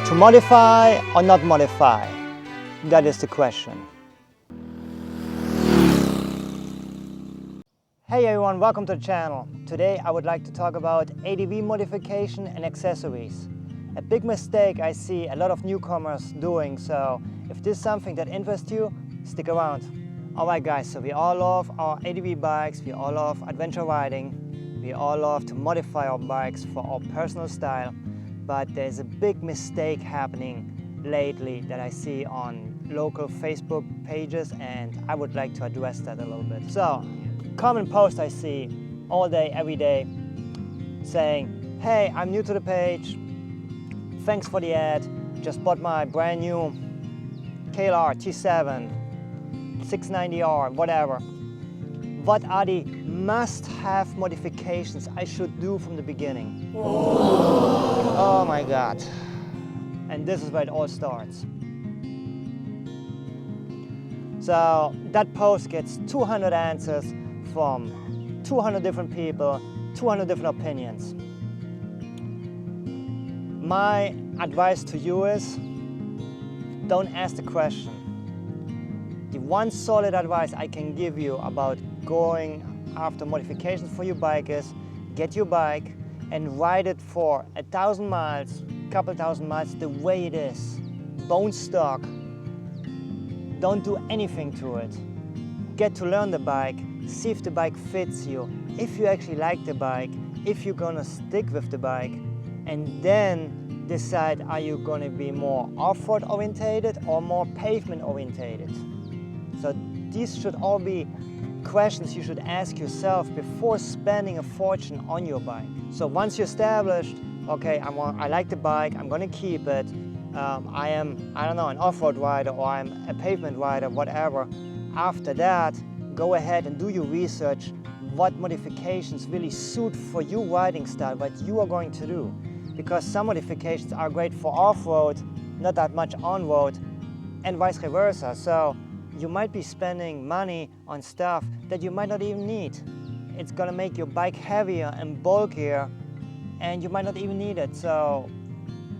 To modify or not modify? That is the question. Hey everyone, welcome to the channel. Today I would like to talk about ADV modification and accessories. A big mistake I see a lot of newcomers doing, so if this is something that interests you, stick around. Alright guys, so we all love our ADV bikes, we all love adventure riding, we all love to modify our bikes for our personal style, but there's a big mistake happening lately that I see on local Facebook pages, and I would like to address that a little bit. So, common post I see all day, every day, saying, hey, I'm new to the page, thanks for the ad, just bought my brand new KLR T7, 690R, whatever. What are the must-have modifications I should do from the beginning? Oh my God. And this is where it all starts. So that post gets 200 answers from 200 different people, 200 different opinions. My advice to you is, don't ask the question. The one solid advice I can give you about going after modifications for your bike is, get your bike and ride it for 1,000 miles, couple thousand miles the way it is. Bone stock. Don't do anything to it. Get to learn the bike, see if the bike fits you, if you actually like the bike, if you're gonna stick with the bike, and then decide, are you gonna be more off-road orientated or more pavement orientated? So these should all be questions you should ask yourself before spending a fortune on your bike. So once you're established, okay, I like the bike, I'm gonna keep it, I am, I don't know, an off-road rider or I'm a pavement rider, whatever. After that, go ahead and do your research, what modifications really suit for your riding style, what you are going to do. Because some modifications are great for off-road, not that much on-road, and vice versa. So you might be spending money on stuff that you might not even need. It's gonna make your bike heavier and bulkier, and you might not even need it. So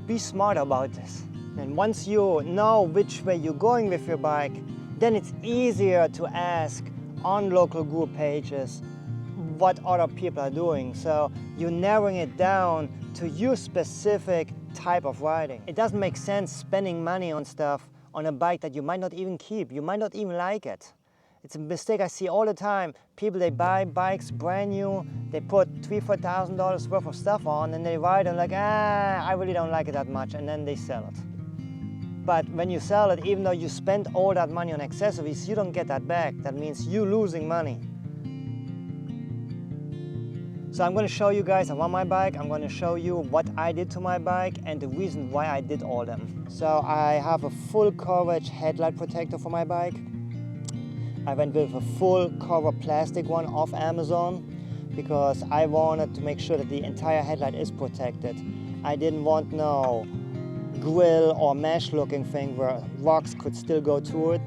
be smart about this. And once you know which way you're going with your bike, then it's easier to ask on local group pages what other people are doing. So you're narrowing it down to your specific type of riding. It doesn't make sense spending money on stuff on a bike that you might not even keep. You might not even like it. It's a mistake I see all the time. People, they buy bikes brand new, they put $3,000–4,000 worth of stuff on, and they ride and like, I really don't like it that much, and then they sell it. But when you sell it, even though you spent all that money on accessories, you don't get that back. That means you're losing money. So I'm going to show you guys around my bike. I'm going to show you what I did to my bike and the reason why I did all them. So I have a full coverage headlight protector for my bike. I went with a full cover plastic one off Amazon because I wanted to make sure that the entire headlight is protected. I didn't want no grill or mesh looking thing where rocks could still go through it.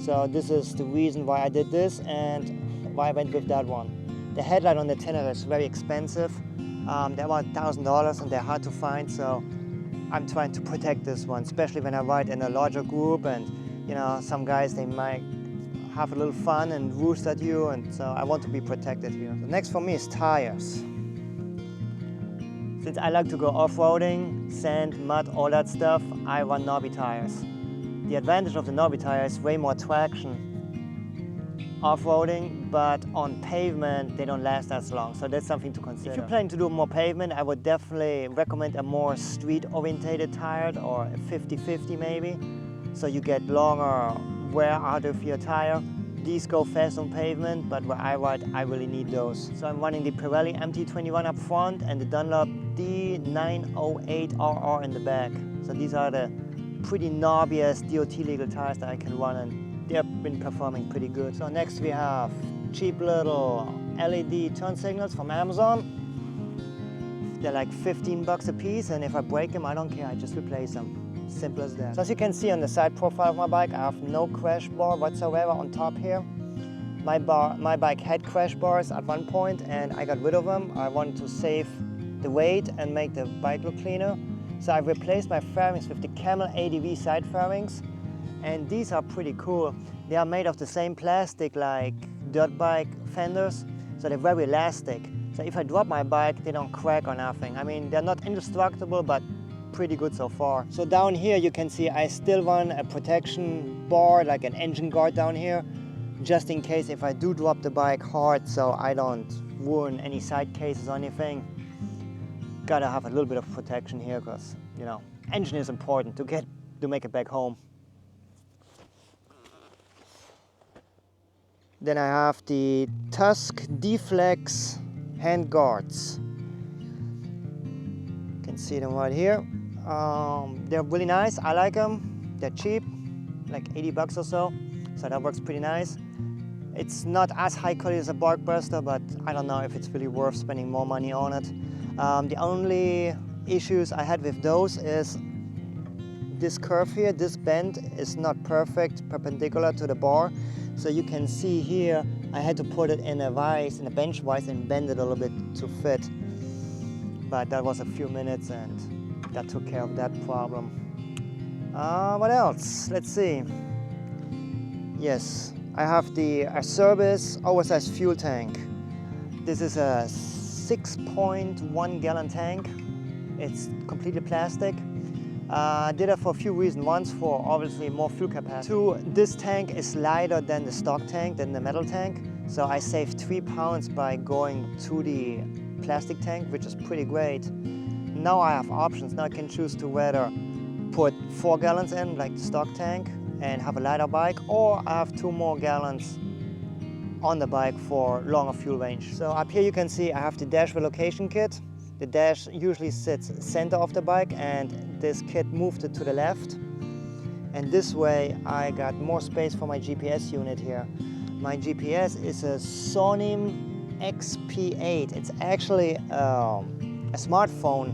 So this is the reason why I did this and why I went with that one. The headlight on the Tenere is very expensive. They're about $1,000 and they're hard to find, so I'm trying to protect this one, especially when I ride in a larger group and you know, some guys, they might have a little fun and roost at you, and so I want to be protected here. The next for me is tires. Since I like to go off-roading, sand, mud, all that stuff, I run knobby tires. The advantage of the knobby tire is way more traction off-roading, but on pavement they don't last as long, so that's something to consider. If you're planning to do more pavement, I would definitely recommend a more street-orientated tire, or a 50-50 maybe, so you get longer wear out of your tire. These go fast on pavement, but where I ride, I really need those. So I'm running the Pirelli MT21 up front and the Dunlop D908RR in the back. So these are the pretty knobbiest DOT legal tires that I can run, and they've been performing pretty good. So next we have cheap little LED turn signals from Amazon. They're like 15 bucks a piece, and if I break them, I don't care, I just replace them. Simple as that. So as you can see on the side profile of my bike, I have no crash bar whatsoever on top here. My bike had crash bars at one point and I got rid of them. I wanted to save the weight and make the bike look cleaner. So I've replaced my fairings with the Camel ADV side fairings, and these are pretty cool. They are made of the same plastic like dirt bike fenders, so they're very elastic. So if I drop my bike, they don't crack or nothing. I mean, they're not indestructible, but pretty good so far. So down here you can see I still run a protection bar, like an engine guard down here, just in case if I do drop the bike hard, so I don't ruin any side cases or anything. Gotta have a little bit of protection here, because, you know, engine is important to make it back home. Then I have the Tusk D-Flex hand guards. You can see them right here. They're really nice. I like them. They're cheap, like 80 bucks or so. So that works pretty nice. It's not as high quality as a bark buster, but I don't know if it's really worth spending more money on it. The only issues I had with those is this curve here, this bend is not perfect perpendicular to the bar. So you can see here, I had to put it in a vise, in a bench vise, and bend it a little bit to fit. But that was a few minutes and that took care of that problem. What else? Let's see. Yes, I have the Acerbis oversized fuel tank. This is a 6.1 gallon tank. It's completely plastic. I did it for a few reasons. Once, for obviously more fuel capacity. Two, this tank is lighter than the stock tank, than the metal tank. So I saved 3 pounds by going to the plastic tank, which is pretty great. Now I have options. Now I can choose to whether put 4 gallons in, like the stock tank, and have a lighter bike, or I have 2 more gallons on the bike for longer fuel range. So up here you can see I have the dash relocation kit. The dash usually sits center of the bike, and this kit moved it to the left. And this way I got more space for my GPS unit here. My GPS is a Sony XP8. It's actually a smartphone,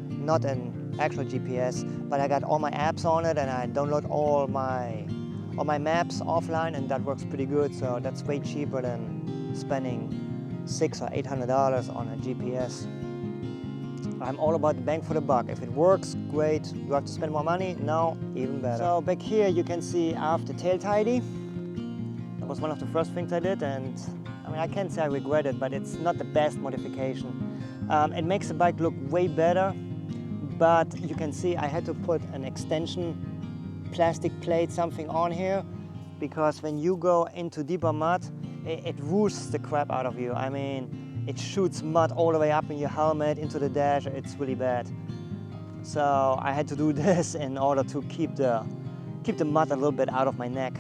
not an actual GPS, but I got all my apps on it, and I download all my maps offline, and that works pretty good. So that's way cheaper than spending $600 or $800 on a GPS. I'm all about the bang for the buck. If it works, great. You have to spend more money? No, even better. So back here you can see I have the tail tidy. That was one of the first things I did, and I mean, I can't say I regret it, but it's not the best modification. It makes the bike look way better, but you can see I had to put an extension plastic plate, something on here, because when you go into deeper mud, it roosts the crap out of you. I mean, it shoots mud all the way up in your helmet, into the dash. It's really bad. So I had to do this in order to keep the mud a little bit out of my neck.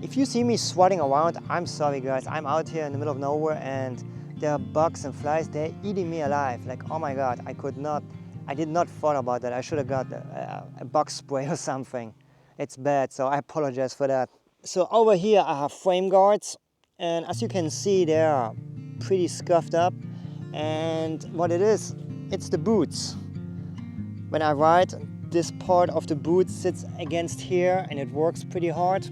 If you see me swatting around, I'm sorry guys. I'm out here in the middle of nowhere, and there are bugs and flies. They're eating me alive. Like, oh my God, I did not thought about that. I should have got a bug spray or something. It's bad, so I apologize for that. So over here I have frame guards, and as you can see, they are pretty scuffed up. And what it is, it's the boots. When I ride, this part of the boot sits against here, and it works pretty hard.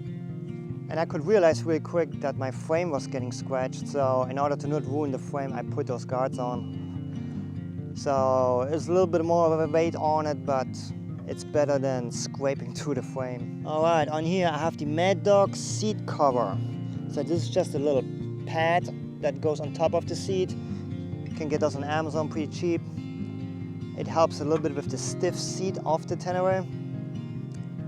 And I could realize really quick that my frame was getting scratched, so in order to not ruin the frame, I put those guards on. So there's a little bit more of a weight on it, but it's better than scraping through the frame. All right, on here I have the Mad Dog seat cover. So this is just a little pad that goes on top of the seat. You can get those on Amazon pretty cheap. It helps a little bit with the stiff seat of the Tenere.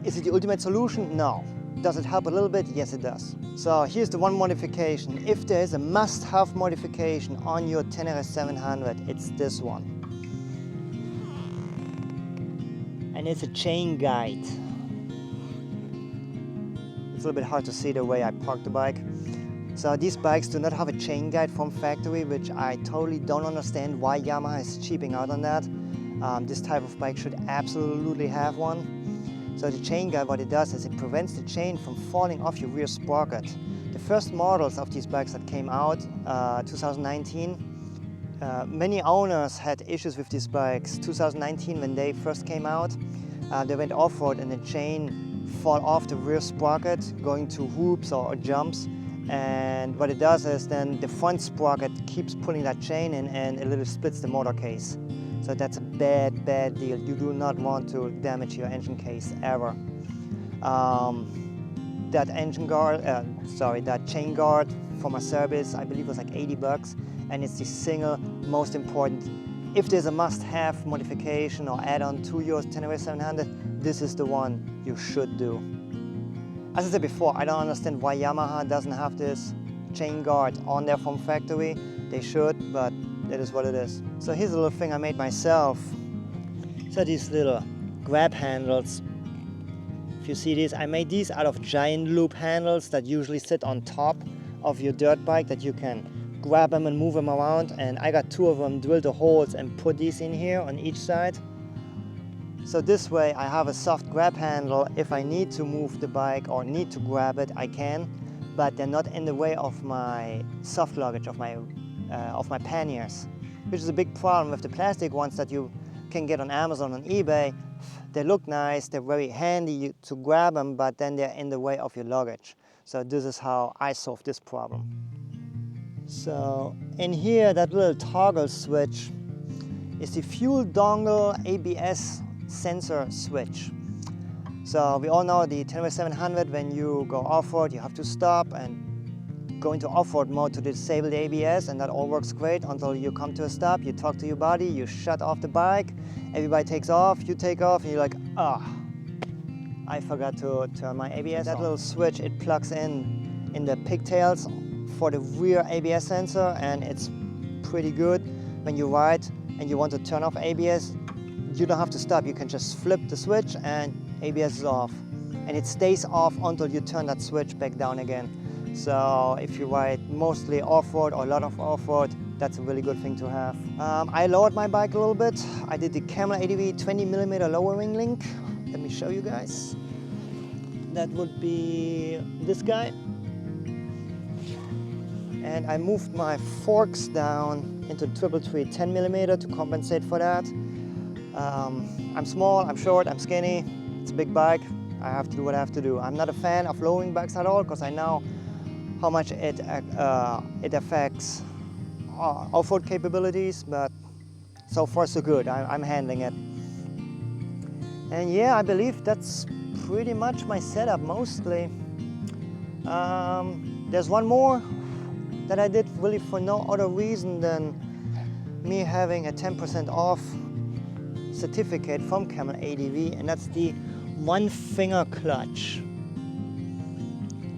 Is it the ultimate solution? No. Does it help a little bit? Yes, it does. So here's the one modification. If there is a must-have modification on your Tenere 700, it's this one. And it's a chain guide. It's a little bit hard to see the way I park the bike. So these bikes do not have a chain guide from factory, which I totally don't understand why Yamaha is cheaping out on that. This type of bike should absolutely have one. So the chain guide, what it does is it prevents the chain from falling off your rear sprocket. The first models of these bikes that came out, 2019, many owners had issues with these bikes. 2019, when they first came out, they went off-road and the chain fall off the rear sprocket, going to hoops or jumps. And what it does is then the front sprocket keeps pulling that chain in, and it literally splits the motor case. So that's a bad, bad deal. You do not want to damage your engine case ever. That that chain guard for my service, I believe was like 80 bucks, and it's the single most important. If there's a must-have modification or add-on to your Tenere 700, this is the one you should do. As I said before, I don't understand why Yamaha doesn't have this chain guard on there from factory. They should, but it is what it is. So here's a little thing I made myself. So these little grab handles. If you see these, I made these out of giant loop handles that usually sit on top of your dirt bike that you can grab them and move them around. And I got 2 of them, drilled the holes and put these in here on each side. So this way I have a soft grab handle. If I need to move the bike or need to grab it, I can, but they're not in the way of my soft luggage, of my panniers, which is a big problem with the plastic ones that you can get on Amazon and eBay. They look nice, they're very handy to grab them, but then they're in the way of your luggage. So this is how I solve this problem. So in here, that little toggle switch is the fuel dongle ABS sensor switch. So we all know the Tenere 700, when you go off-road, you have to stop and go into off-road mode to disable the ABS, and that all works great until you come to a stop, you talk to your buddy, you shut off the bike, everybody takes off, you take off, and you're like, ah, I forgot to turn my ABS That little switch, it plugs in the pigtails for the rear ABS sensor, and it's pretty good. When you ride and you want to turn off ABS, you don't have to stop, you can just flip the switch and ABS is off. And it stays off until you turn that switch back down again. So if you ride mostly off-road or a lot of off-road, that's a really good thing to have. I lowered my bike a little bit. I did the Camel ADV 20mm lowering link. Let me show you guys. That would be this guy. And I moved my forks down into triple tree 10mm to compensate for that. I'm small, I'm short, I'm skinny. It's a big bike. I have to do what I have to do. I'm not a fan of lowering bikes at all because I know how much it affects off-road capabilities, but so far so good. I'm handling it. And yeah, I believe that's pretty much my setup mostly. There's one more that I did really for no other reason than me having a 10% off certificate from Camel ADV, and that's the one-finger clutch.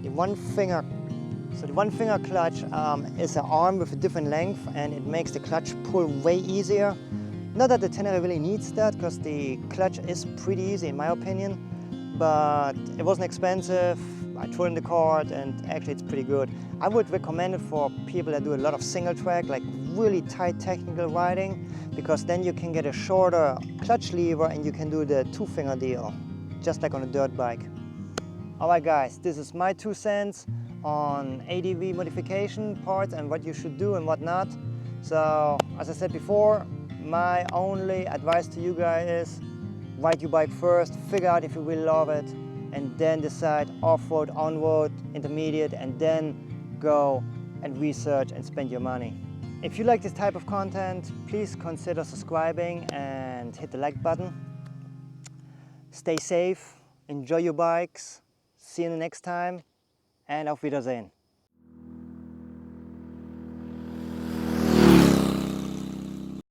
The one-finger clutch is an arm with a different length, and it makes the clutch pull way easier. Not that the Tenere really needs that, because the clutch is pretty easy in my opinion, but it wasn't expensive. I threw it in the cart, and actually it's pretty good. I would recommend it for people that do a lot of single track, like really tight technical riding, because then you can get a shorter clutch lever and you can do the 2-finger deal, just like on a dirt bike. All right guys, this is my 2 cents on ADV modification parts and what you should do and what not. So as I said before, my only advice to you guys is ride your bike first, figure out if you really love it, and then decide off-road, on-road, intermediate, and then go and research and spend your money. If you like this type of content, please consider subscribing and hit the like button. Stay safe, enjoy your bikes, see you the next time, and auf Wiedersehen.